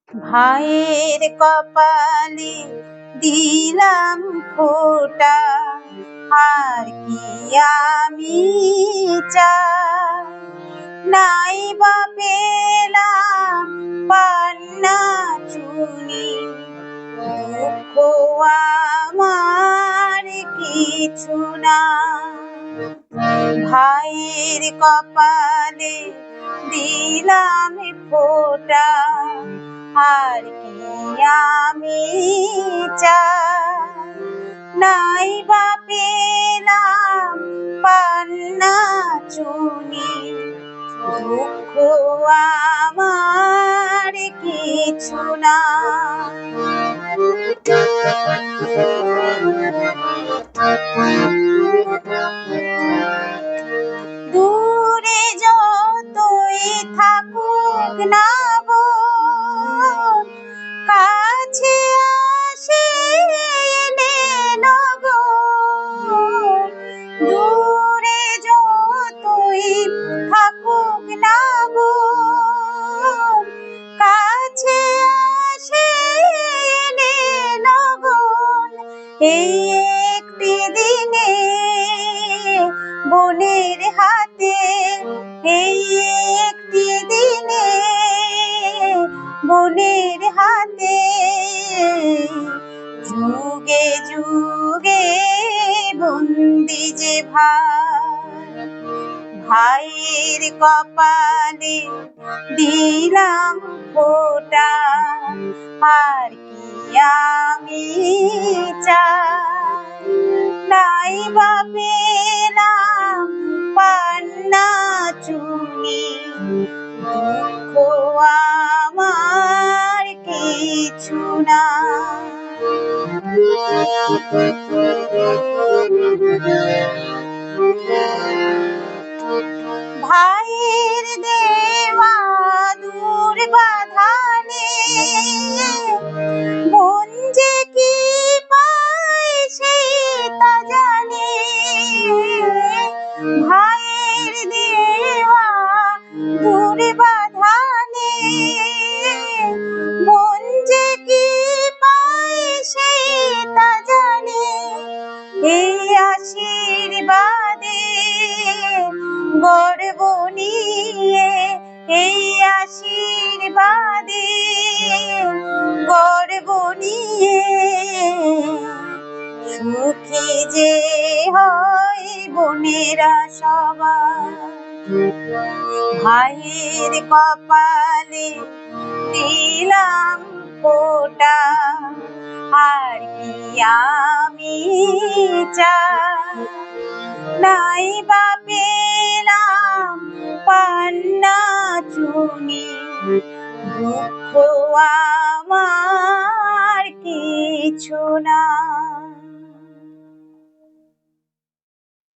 ভাইয়ের কপালে দিলাম ফোঁটা, আর কি আমি চাই। নাই বা পেলাম পান্না চুনি, দুঃখ আমার কিছু না। ভাইয়ের কপালে দিলাম ফোঁটা, আর কি আমি চাই। নাই বা পেলাম পান্না চুনি, দুঃখ আমার কিছু না। দূরে যতই থাকুক না বোন, কাছে আসে এলে লগন। দূরে যতই থাকুক না বোন, কাছে আসে এলে লগন। এই একটি দিনে বোনের হাতে, এই একটি দিনে বোনের হাতে, যুগে যুগে বন্দি যে ভাই। ভাইয়ের কপালে দিলাম ফোঁটা, আর কি আমি চাই। নাই বা পেলাম পান্না চুনি, দুঃখ আমার কিছু না। ভাইয়ের দেওয়া দূর বাঁধানে বোন যে কি পায় সে তা জানে। ভাইয়ের দেওয়া দূর বাঁধানে বোন যে কি পায় সে তা জানে। এই আশীর্বাদে গর্ব নিয়ে, এই আশীর্বাদে গর্ব নিয়ে, সুখী যে হয় বোনেরা সবাই। ভাইয়ের কপালে দিলাম ফোঁটা, আর কি আমি চাই। নাই বা পেলাম পান্না চুনি, দুঃখ আমার কিছু না।